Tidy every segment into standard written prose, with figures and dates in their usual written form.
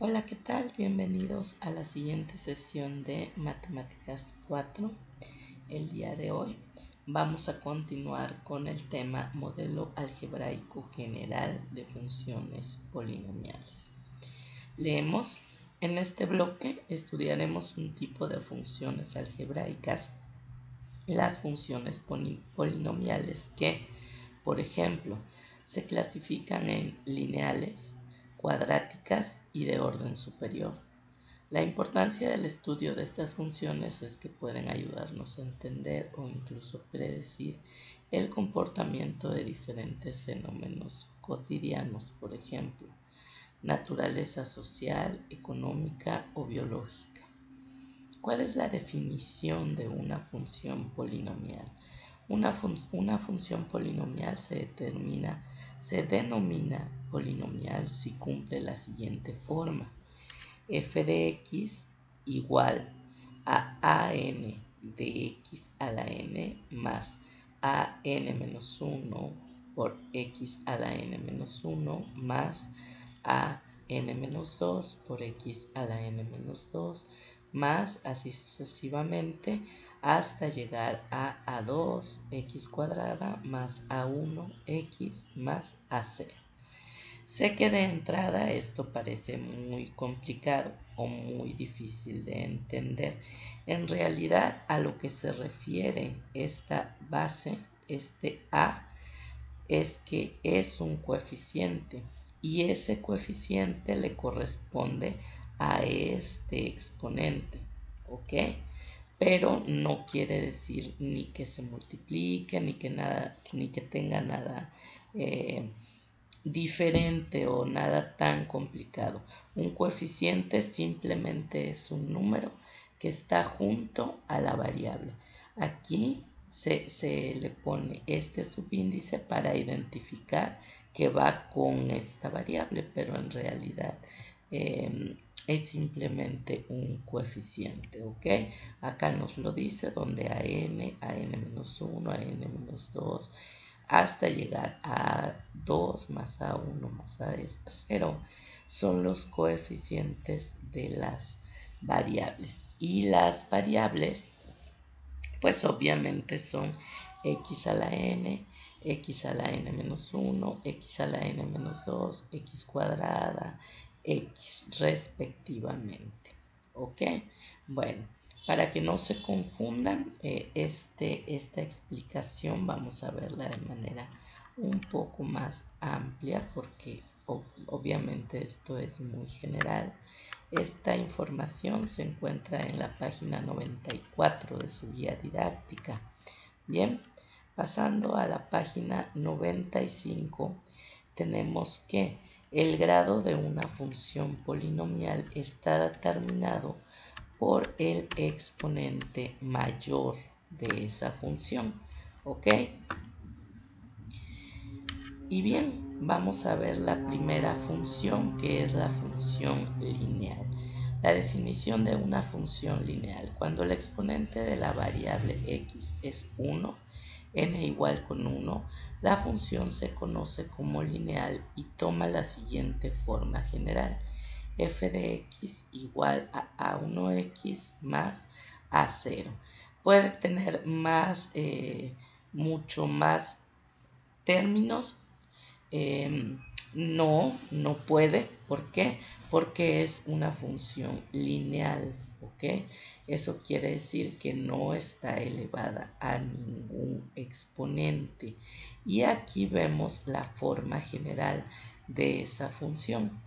Hola, ¿qué tal? Bienvenidos a la siguiente sesión de Matemáticas 4. El día de hoy vamos a continuar con el tema modelo algebraico general de funciones polinomiales. Leemos. En este bloque estudiaremos un tipo de funciones algebraicas, las funciones polinomiales que, por ejemplo, se clasifican en lineales, cuadráticas y de orden superior. La importancia del estudio de estas funciones es que pueden ayudarnos a entender o incluso predecir el comportamiento de diferentes fenómenos cotidianos, por ejemplo, naturaleza social, económica o biológica. ¿Cuál es la definición de una función polinomial? Una función polinomial se denomina polinomial si cumple la siguiente forma: f de x igual a an de x a la n más a n menos 1 por x a la n menos 1 más a n menos 2 por x a la n menos 2 más así sucesivamente hasta llegar a a2x cuadrada más a1x más a0. Sé que de entrada esto parece muy complicado o muy difícil de entender. En realidad, a lo que se refiere esta base, este a, es que es un coeficiente y ese coeficiente le corresponde a este exponente, ¿ok? Pero no quiere decir ni que se multiplique, ni que tenga nada diferente o nada tan complicado. Un coeficiente simplemente es un número que está junto a la variable. Aquí se le pone este subíndice para identificar que va con esta variable, pero en realidad es simplemente un coeficiente, ¿ok? Acá nos lo dice donde a n-1, a n-2, hasta llegar a 2 más a1 más a0 son los coeficientes de las variables. Y las variables, pues obviamente son x a la n, x a la n menos 1, x a la n menos 2, x cuadrada, x respectivamente. ¿Ok? Bueno, para que no se confundan, esta explicación vamos a verla de manera un poco más amplia porque obviamente esto es muy general. Esta información se encuentra en la página 94 de su guía didáctica. Bien, pasando a la página 95, tenemos que el grado de una función polinomial está determinado por el exponente mayor de esa función. ¿Ok? Y bien, vamos a ver la primera función, que es la función lineal. La definición de una función lineal: cuando el exponente de la variable x es 1, n igual con 1, la función se conoce como lineal y toma la siguiente forma general: f de x igual a a1x más a0. Puede tener mucho más términos. No puede. ¿Por qué? Porque es una función lineal, ¿ok? Eso quiere decir que no está elevada a ningún exponente. Y aquí vemos la forma general de esa función.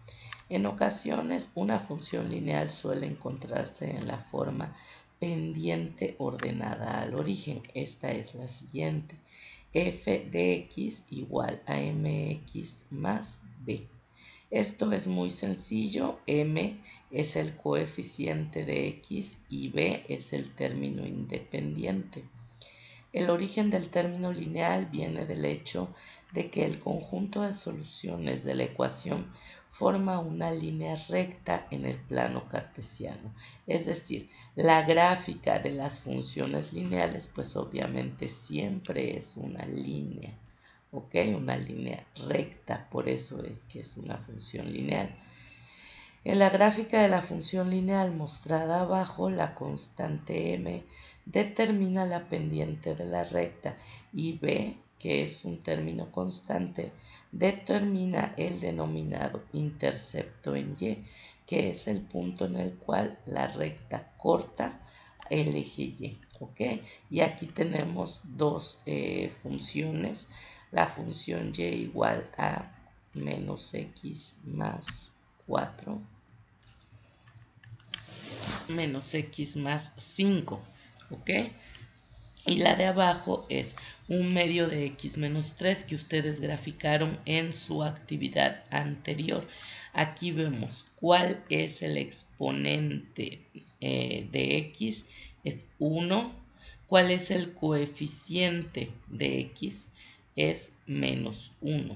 En ocasiones, una función lineal suele encontrarse en la forma pendiente ordenada al origen. Esta es la siguiente: f de x igual a mx más b. Esto es muy sencillo. M es el coeficiente de x y b es el término independiente. El origen del término lineal viene del hecho de que el conjunto de soluciones de la ecuación forma una línea recta en el plano cartesiano. Es decir, la gráfica de las funciones lineales, pues obviamente siempre es una línea, ¿ok? Una línea recta, por eso es que es una función lineal. En la gráfica de la función lineal mostrada abajo, la constante m determina la pendiente de la recta y b, que es un término constante, determina el denominado intercepto en y, que es el punto en el cual la recta corta el eje y. ¿Ok? Y aquí tenemos dos funciones. La función y igual a menos x más 4 menos x más 5, ¿ok? Y la de abajo es un medio de x menos 3 que ustedes graficaron en su actividad anterior. Aquí vemos cuál es el exponente de x, es 1. ¿Cuál es el coeficiente de x? Es menos 1.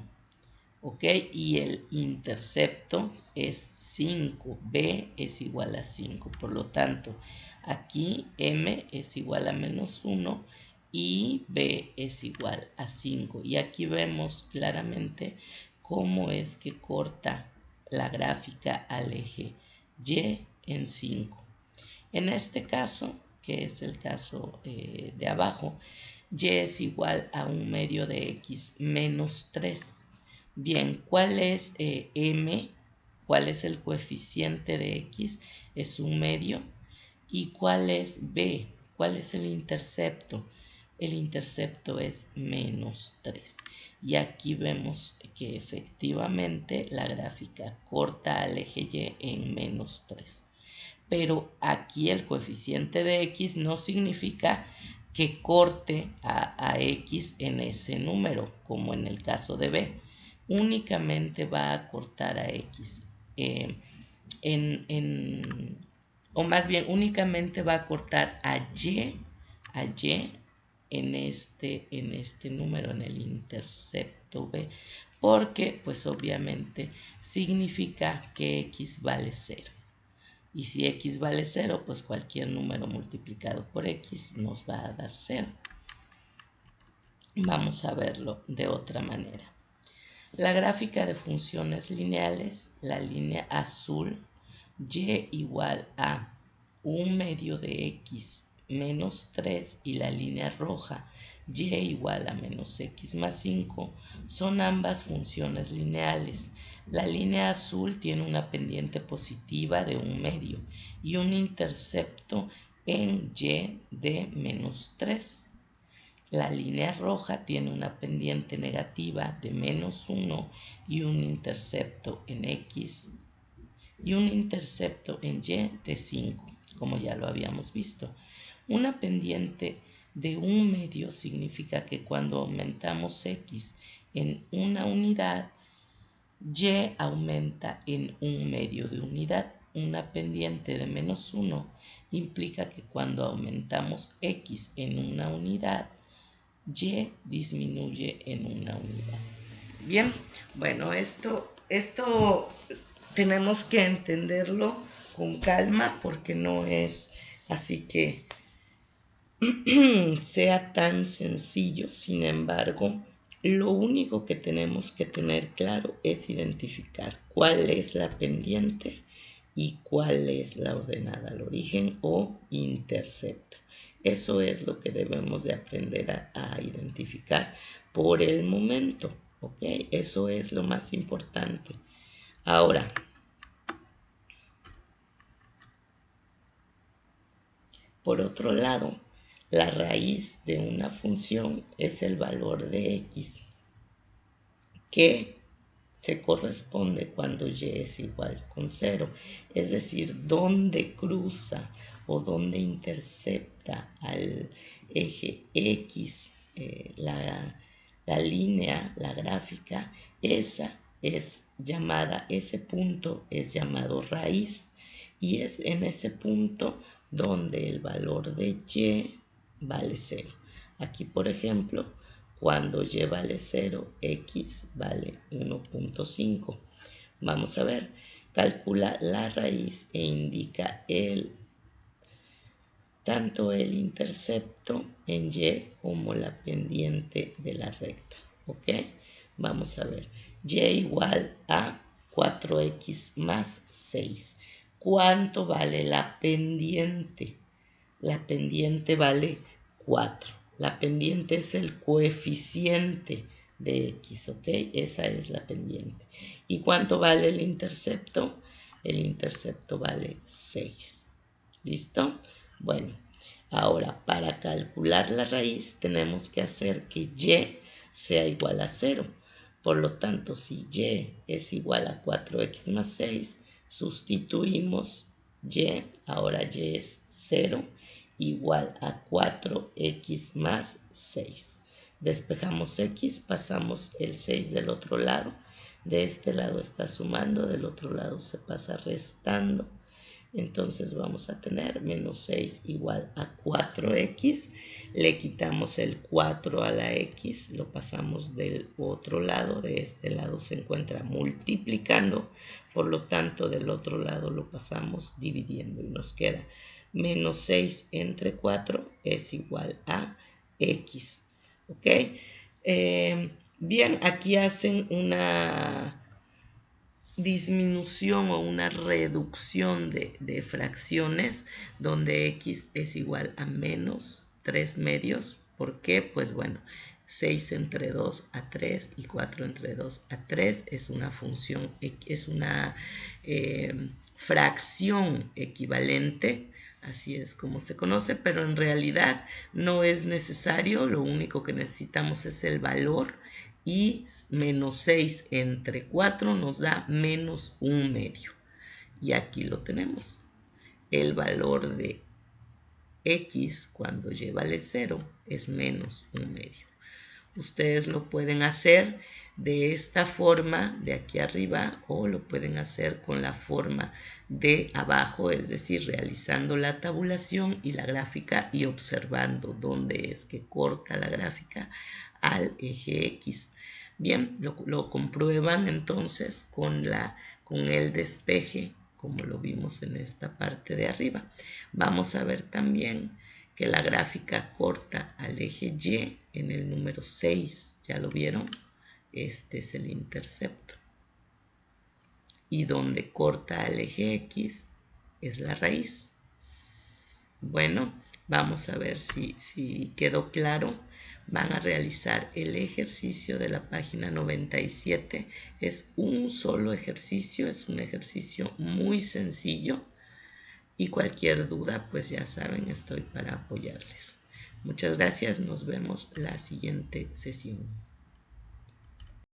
¿Ok? Y el intercepto es 5, b es igual a 5. Por lo tanto, aquí m es igual a menos 1 y b es igual a 5. Y aquí vemos claramente cómo es que corta la gráfica al eje y en 5. En este caso, que es el caso de abajo, y es igual a un medio de x menos 3. Bien, ¿cuál es m? ¿Cuál es el coeficiente de x? Es un medio. ¿Y cuál es b? ¿Cuál es el intercepto? El intercepto es menos 3. Y aquí vemos que efectivamente la gráfica corta al eje y en menos 3. Pero aquí el coeficiente de x no significa que corte a x en ese número, como en el caso de b. Únicamente va a cortar a x o más bien únicamente va a cortar a y en este número, en el intercepto b, porque pues obviamente significa que x vale 0. Y si x vale 0, pues cualquier número multiplicado por x nos va a dar 0. Vamos a verlo de otra manera. La gráfica de funciones lineales, la línea azul, y igual a un medio de x menos 3 y la línea roja, y igual a menos x más 5, son ambas funciones lineales. La línea azul tiene una pendiente positiva de un medio y un intercepto en y de menos 3. La línea roja tiene una pendiente negativa de menos 1 y un intercepto en x y un intercepto en y de 5, como ya lo habíamos visto. Una pendiente de un medio significa que cuando aumentamos x en una unidad, y aumenta en un medio de unidad. Una pendiente de menos 1 implica que cuando aumentamos x en una unidad, y disminuye en una unidad. Bien, bueno, esto tenemos que entenderlo con calma porque no es así que sea tan sencillo. Sin embargo, lo único que tenemos que tener claro es identificar cuál es la pendiente y cuál es la ordenada al origen o intercepto. Eso es lo que debemos de aprender a identificar por el momento, ¿ok? Eso es lo más importante. Ahora, por otro lado, la raíz de una función es el valor de x, que se corresponde cuando y es igual con 0, es decir, donde cruza o donde intercepta al eje x la línea, la gráfica, ese punto es llamado raíz, y es en ese punto donde el valor de y vale 0. Aquí, por ejemplo, cuando y vale 0, x vale 1.5. Vamos a ver, calcula la raíz e indica tanto el intercepto en y como la pendiente de la recta. ¿Ok? Vamos a ver, y igual a 4x más 6. ¿Cuánto vale la pendiente? La pendiente vale 4. La pendiente es el coeficiente de x, ¿ok? Esa es la pendiente. ¿Y cuánto vale el intercepto? El intercepto vale 6. ¿Listo? Bueno, ahora para calcular la raíz tenemos que hacer que y sea igual a 0. Por lo tanto, si y es igual a 4x más 6, sustituimos y, ahora y es 0, igual a 4x más 6. Despejamos x, pasamos el 6 del otro lado. De este lado está sumando, del otro lado se pasa restando. Entonces vamos a tener menos 6 igual a 4x. Le quitamos el 4 a la x, lo pasamos del otro lado. De este lado se encuentra multiplicando. Por lo tanto, del otro lado lo pasamos dividiendo y nos queda menos 6 entre 4 es igual a x. ¿Ok? Bien, aquí hacen una disminución o una reducción de fracciones donde x es igual a menos 3 medios. ¿Por qué? Pues bueno, 6 entre 2 a 3 y 4 entre 2 a 3 es una función, es una fracción equivalente. Así es como se conoce, pero en realidad no es necesario. Lo único que necesitamos es el valor y menos 6 entre 4 nos da menos 1 medio. Y aquí lo tenemos. El valor de x cuando y vale 0 es menos 1 medio. Ustedes lo pueden hacer de esta forma de aquí arriba o lo pueden hacer con la forma de abajo, es decir, realizando la tabulación y la gráfica y observando dónde es que corta la gráfica al eje X. Bien, lo comprueban entonces con el despeje, como lo vimos en esta parte de arriba. Vamos a ver también que la gráfica corta al eje Y en el número 6, ¿ya lo vieron? Este es el intercepto. Y donde corta al eje X es la raíz. Bueno, vamos a ver si quedó claro. Van a realizar el ejercicio de la página 97. Es un solo ejercicio, es un ejercicio muy sencillo. Y cualquier duda, pues ya saben, estoy para apoyarles. Muchas gracias, nos vemos la siguiente sesión.